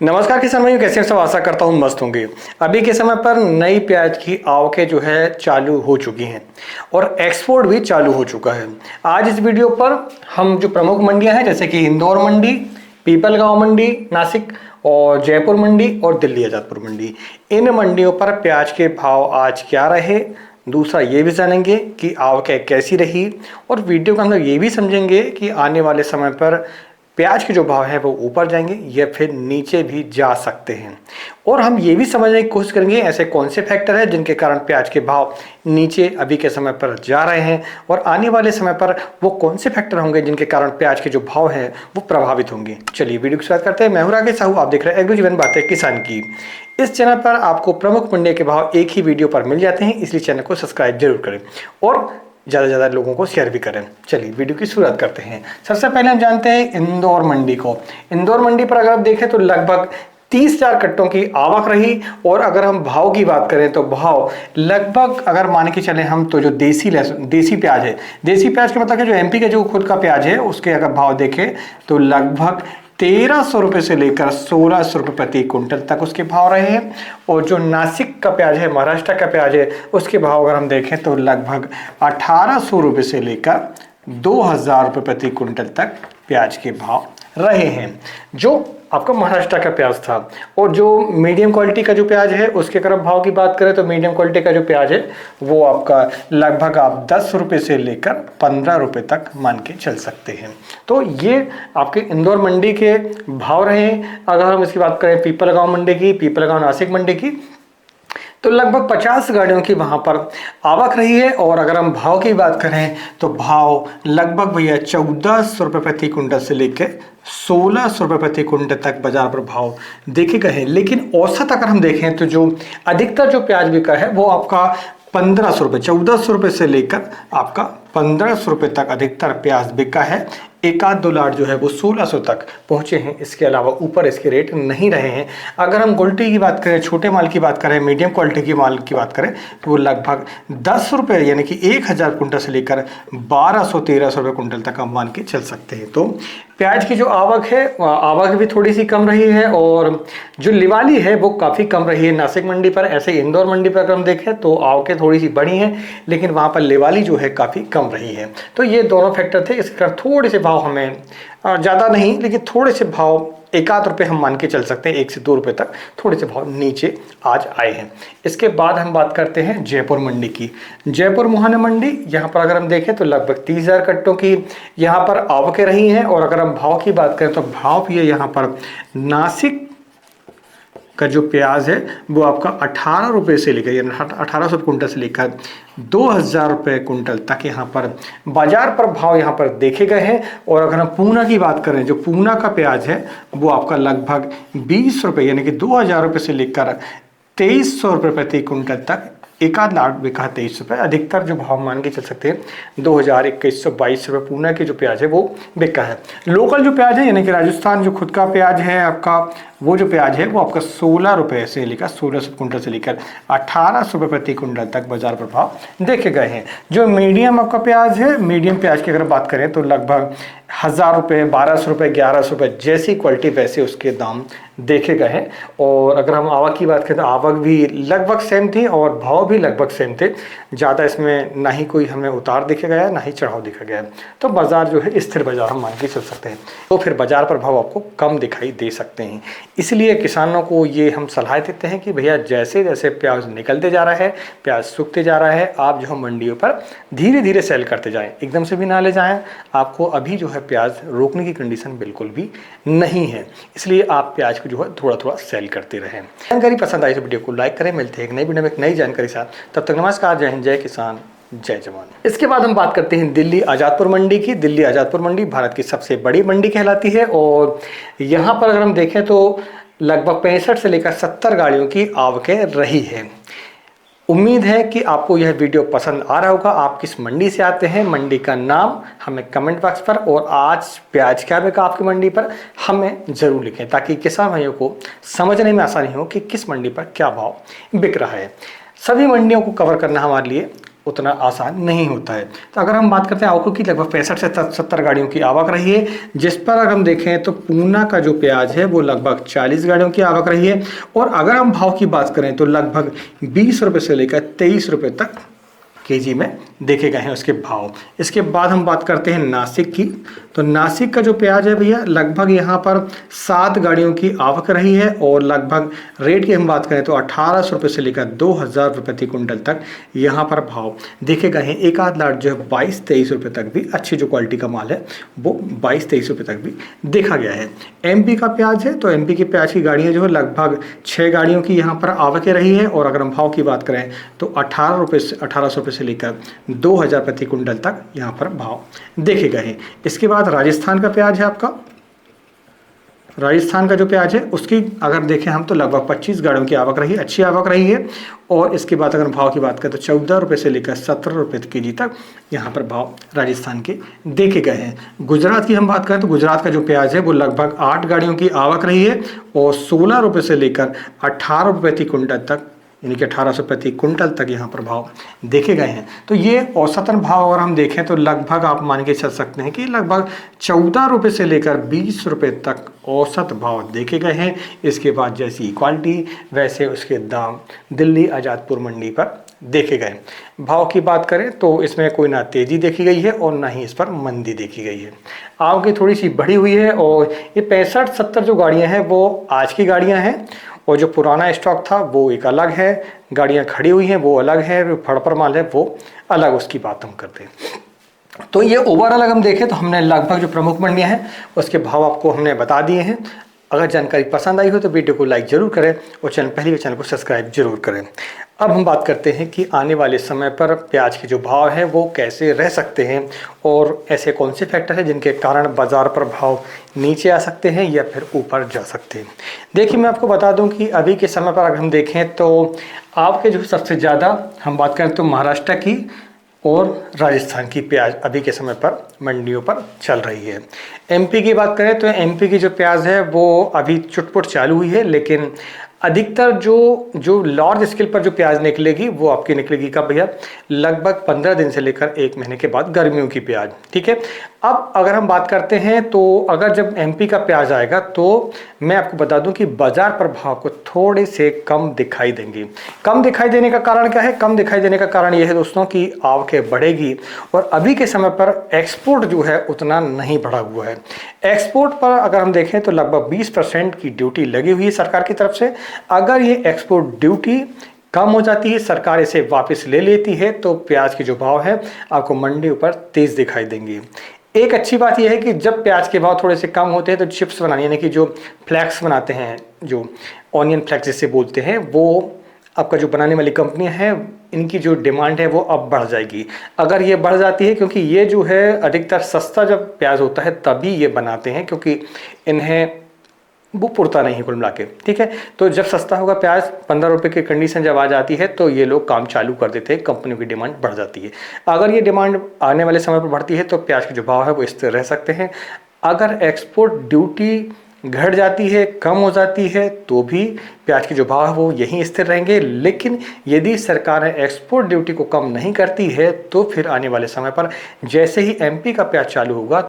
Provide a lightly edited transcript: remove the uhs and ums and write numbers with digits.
नमस्कार किसान भाइयों, कैसे हैं सब। आशा करता हूँ मस्त होंगे। अभी के समय पर नई प्याज की आवकें जो है चालू हो चुकी हैं और एक्सपोर्ट भी चालू हो चुका है। आज इस वीडियो पर हम जो प्रमुख मंडियां हैं जैसे कि इंदौर मंडी, पीपलगांव मंडी नासिक और जयपुर मंडी और दिल्ली आजादपुर मंडी, इन मंडियों पर प्याज के भाव आज क्या रहे, दूसरा ये भी जानेंगे कि आवकें कैसी रही और वीडियो के अंदर ये भी समझेंगे कि आने वाले समय पर प्याज के जो भाव है वो ऊपर जाएंगे या फिर नीचे भी जा सकते हैं। और हम ये भी समझने की कोशिश करेंगे ऐसे कौन से फैक्टर हैं जिनके कारण प्याज के भाव नीचे अभी के समय पर जा रहे हैं और आने वाले समय पर वो कौन से फैक्टर होंगे जिनके कारण प्याज के जो भाव हैं वो प्रभावित होंगे। चलिए वीडियो की शुरुआत करते हैं। मैं हूं राकेश साहू, आप देख रहे हैं एग्रो जीवन बातें किसान की। इस चैनल पर आपको प्रमुख मंडियों के भाव एक ही वीडियो पर मिल जाते हैं, इसलिए चैनल को सब्सक्राइब जरूर करें और ज़्यादा से ज़्यादा लोगों को शेयर भी करें। चलिए वीडियो की शुरुआत करते हैं। सबसे पहले हम जानते हैं इंदौर मंडी को। इंदौर मंडी पर अगर आप देखें तो लगभग 30,000 कट्टों की आवक रही और अगर हम भाव की बात करें तो भाव लगभग अगर मान के चले हम तो जो देसी प्याज है, देसी प्याज का मतलब है जो एमपी का जो खुद का प्याज है उसके अगर भाव देखें तो लगभग 1300 रुपये से लेकर 1600 रुपये प्रति कुंटल तक उसके भाव रहे हैं। और जो नासिक का प्याज है, महाराष्ट्र का प्याज है, उसके भाव अगर हम देखें तो लगभग 1800 रुपये से लेकर 2000 रुपये प्रति कुंटल तक प्याज के भाव रहे हैं, जो आपका महाराष्ट्र का प्याज था। और जो मीडियम क्वालिटी का जो प्याज है उसके अगर भाव की बात करें तो मीडियम क्वालिटी का जो प्याज है वो आपका लगभग आप 10 रुपये से लेकर 15 रुपये तक मान के चल सकते हैं। तो ये आपके इंदौर मंडी के भाव रहे। अगर हम इसकी बात करें पीपलगांव मंडी की, पीपलगांव नासिक मंडी की, तो लगभग 50 गाड़ियों की वहाँ पर आवक रही है। और अगर हम भाव की बात करें तो भाव लगभग भैया 1400 रुपये प्रति कुंटल से लेकर 1600 रुपये प्रति कुंटल तक बाजार पर भाव देखे गए हैं। लेकिन औसत अगर हम देखें तो जो अधिकतर जो प्याज बिका है वो आपका 1500 रुपये, 1400 रुपये से लेकर आपका 1500 रुपये तक अधिकतर प्याज बिका है। एक आध दो लाट जो है वो 1600 तक पहुंचे हैं, इसके अलावा ऊपर इसके रेट नहीं रहे हैं। अगर हम क्वालिटी की बात करें, छोटे माल की बात करें, मीडियम क्वालिटी की माल की बात करें तो वो लगभग 10 रुपये यानी कि 1000 कुंटल से लेकर 1200-1300 रुपये कुंटल तक हम मान के चल सकते हैं। तो प्याज की जो आवक है, आवक भी थोड़ी सी कम रही है और जो लिवाली है वो काफ़ी कम रही है नासिक मंडी पर। ऐसे इंदौर मंडी पर अगर हम देखें तो आवकें थोड़ी सी बढ़ी हैं लेकिन वहाँ पर लिवाली जो है काफ़ी कम रही है। तो ये दोनों फैक्टर थे। इसके थोड़े से भाव हमें ज़्यादा नहीं लेकिन थोड़े से भाव एक आध रुपये हम मान के चल सकते हैं, 1 से 2 रुपये तक थोड़े से भाव नीचे आज आए हैं। इसके बाद हम बात करते हैं जयपुर मंडी की। जयपुर मुहाना मंडी, यहाँ पर अगर हम देखें तो लगभग 30,000 कट्टों की यहाँ पर आवकें रही हैं। और अगर हम भाव की बात करें तो भाव भी है यहाँ पर नासिक का जो प्याज है वो आपका 18 रुपये से लेकर यानी 1800 कुंटल से लेकर 2000 रुपये कुंटल तक यहाँ पर बाजार पर भाव यहाँ पर देखे गए हैं। और अगर हम पूना की बात करें, जो पूना का प्याज है वो आपका लगभग 20 रुपये यानी कि 2000 रुपये से लेकर 2300 रुपये प्रति कुंटल तक एक आध लाट बिका 23 रुपये। अधिकतर जो भाव मान के चल सकते हैं 2122 रुपये पूना की जो प्याज है वो बिका है। लोकल जो प्याज है यानी कि राजस्थान जो खुद का प्याज है आपका, वो जो प्याज है वो आपका 16 रुपये से लेकर 1600 कुंटल से लेकर 1800 रुपये प्रति कुंटल तक बाजार पर भाव देखे गए हैं। जो मीडियम आपका प्याज है, मीडियम प्याज की अगर बात करें तो लगभग 1000 रुपये, 1200 रुपये, 1100 रुपये, जैसी क्वालिटी वैसे उसके दाम देखे गए हैं। और अगर हम आवक की बात करें तो आवक भी लगभग सेम थी और भाव भी लगभग सेम थे। ज़्यादा इसमें ना ही कोई हमें उतार दिखा गया ना ही चढ़ाव दिखा गया। तो बाजार जो है स्थिर बाजार हम मान के चल सकते हैं। तो फिर बाजार पर भाव आपको कम दिखाई दे सकते हैं। इसलिए किसानों को ये हम सलाह देते हैं कि भैया जैसे जैसे प्याज निकलते जा रहा है, प्याज सूखते जा रहा है, आप जो है मंडियों पर धीरे धीरे सेल करते जाएं, एकदम से भी ना ले जाएं। आपको अभी जो है प्याज रोकने की कंडीशन बिल्कुल भी नहीं है, इसलिए आप प्याज को जो है थोड़ा थोड़ा सेल करते रहें। जानकारी पसंद आई तो वीडियो को लाइक करें। मिलते हैं एक नई वीडियो में एक नई जानकारी साथ। तब तक नमस्कार, जय हिंद, जय किसान, जय जवान। इसके बाद हम बात करते हैं दिल्ली आजादपुर मंडी की। दिल्ली आजादपुर मंडी भारत की सबसे बड़ी मंडी कहलाती है और यहाँ पर अगर हम देखें तो लगभग 65 से लेकर 70 गाड़ियों की आवकें रही है। उम्मीद है कि आपको यह वीडियो पसंद आ रहा होगा। आप किस मंडी से आते हैं, मंडी का नाम हमें कमेंट बॉक्स पर और आज प्याज क्या बिका आपकी मंडी पर हमें ज़रूर लिखें, ताकि किसान भाइयों को समझने में आसानी हो कि किस मंडी पर क्या भाव बिक रहा है। सभी मंडियों को कवर करना हमारे लिए उतना आसान नहीं होता है। तो अगर हम बात करते हैं आवकों की, लगभग 65 से 70 गाड़ियों की आवक रही है, जिस पर अगर हम देखें तो पूना का जो प्याज है वो लगभग 40 गाड़ियों की आवक रही है। और अगर हम भाव की बात करें तो लगभग 20 रुपये से लेकर 23 रुपये तक केजी में देखे गए हैं उसके भाव। इसके बाद हम बात करते हैं नासिक की। तो नासिक का जो प्याज है भैया, लगभग यहाँ पर 7 गाड़ियों की आवक रही है और लगभग रेट की हम बात करें तो 1800 रुपये से लेकर 2000 रुपये प्रति कुंटल तक यहाँ पर भाव देखे गए हैं। एक आध लाट जो है 22-23 रुपये तक भी, अच्छी जो क्वालिटी का माल है वो 22-23 रुपये तक भी देखा गया है। एमपी का प्याज है, तो एमपी की प्याज की गाड़ियाँ जो है लगभग 6 गाड़ियों की यहाँ पर आवकें रही है और अगर हम भाव की बात करें तो 1800 रुपये से लेकर 2000 प्रति कुंटल तक यहाँ पर भाव देखे गए हैं। इसके बाद राजस्थान का प्याज है आपका। राजस्थान का जो प्याज है उसकी अगर देखें हम तो लगभग 25 गाड़ियों की आवक रही है, अच्छी आवक रही है। और इसके बाद अगर भाव की बात करें तो 14 रुपये से लेकर 17 रुपये केजी तक यहाँ पर भाव राजस्थान के देखे गए हैं। गुजरात की हम बात करें तो गुजरात का जो प्याज है वो लगभग 8 गाड़ियों की आवक रही है और 16 रुपये से लेकर 18 रुपये प्रति कुंटल तक, यानी कि 1800 प्रति कुंटल तक यहाँ पर भाव देखे गए हैं। तो ये औसतन भाव अगर हम देखें तो लगभग आप मान के चल सकते हैं कि लगभग 14 रुपये से लेकर 20 रुपये तक औसत भाव देखे गए हैं। इसके बाद जैसी क्वालिटी वैसे उसके दाम दिल्ली आज़ादपुर मंडी पर देखे गए। भाव की बात करें तो इसमें कोई ना तेज़ी देखी गई है और ना ही इस पर मंदी देखी गई है। आवक थोड़ी सी बढ़ी हुई है और ये 65-70 जो गाड़ियाँ हैं वो आज की गाड़ियाँ हैं और जो पुराना स्टॉक था वो एक अलग है। गाड़ियाँ खड़ी हुई हैं वो अलग है, जो फड़पर माल है वो अलग, उसकी बात हम करते हैं। तो ये ओवरऑल अगर हम देखें तो हमने लगभग जो प्रमुख मंडियाँ हैं उसके भाव आपको हमने बता दिए हैं। अगर जानकारी पसंद आई हो तो वीडियो को लाइक जरूर करें और पहली बार चैनल को सब्सक्राइब जरूर करें। अब हम बात करते हैं कि आने वाले समय पर प्याज के जो भाव हैं वो कैसे रह सकते हैं और ऐसे कौन से फैक्टर हैं जिनके कारण बाज़ार पर भाव नीचे आ सकते हैं या फिर ऊपर जा सकते हैं। देखिए, मैं आपको बता दूं कि अभी के समय पर अगर हम देखें तो आपके जो सबसे ज़्यादा हम बात करें तो महाराष्ट्र की और राजस्थान की प्याज अभी के समय पर मंडियों पर चल रही है। एमपी की बात करें तो एमपी की जो प्याज है वो अभी चुटपुट चालू हुई है, लेकिन अधिकतर जो लार्ज स्केल पर जो प्याज निकलेगी वो आपकी निकलेगी कब भैया, लगभग 15 दिन से लेकर 1 महीने के बाद गर्मियों की प्याज। ठीक है, अब अगर हम बात करते हैं तो अगर जब एमपी का प्याज आएगा तो मैं आपको बता दूं कि बाजार पर भाव को थोड़े से कम दिखाई देंगे। कम दिखाई देने का कारण क्या है? कम दिखाई देने का कारण यह है दोस्तों कि आवकें बढ़ेगी और अभी के समय पर एक्सपोर्ट जो है उतना नहीं बढ़ा हुआ है। एक्सपोर्ट पर अगर हम देखें तो लगभग 20% की ड्यूटी लगी हुई है सरकार की तरफ से। अगर ये एक्सपोर्ट ड्यूटी कम हो जाती है, सरकार इसे वापस ले लेती है, तो प्याज के जो भाव है आपको मंडियों पर तेज दिखाई देंगे। एक अच्छी बात यह है कि जब प्याज के भाव थोड़े से कम होते हैं तो चिप्स बनाने, यानी कि जो फ्लैक्स बनाते हैं, जो ऑनियन फ्लैक्स जिसे बोलते हैं, वो आपका जो बनाने वाली कंपनियां हैं इनकी जो डिमांड है वो अब बढ़ जाएगी। अगर ये बढ़ जाती है, क्योंकि ये जो है अधिकतर सस्ता जब प्याज होता है तभी ये बनाते हैं, क्योंकि इन्हें वो पुरता नहीं है कुल मिला के। ठीक है, तो जब सस्ता होगा प्याज, 15 रुपये की कंडीशन जब आ जाती है तो ये लोग काम चालू कर देते हैं, कंपनियों की डिमांड बढ़ जाती है। अगर ये डिमांड आने वाले समय पर बढ़ती है तो प्याज के जो भाव है वो स्थिर रह सकते हैं। अगर एक्सपोर्ट ड्यूटी घट जाती है, कम हो जाती है, तो भी प्याज के जो भाव है वो यहीं स्थिर रहेंगे। लेकिन यदि सरकार एक्सपोर्ट ड्यूटी को कम नहीं करती है तो फिर आने वाले समय पर जैसे ही एमपी का प्याज चालू होगा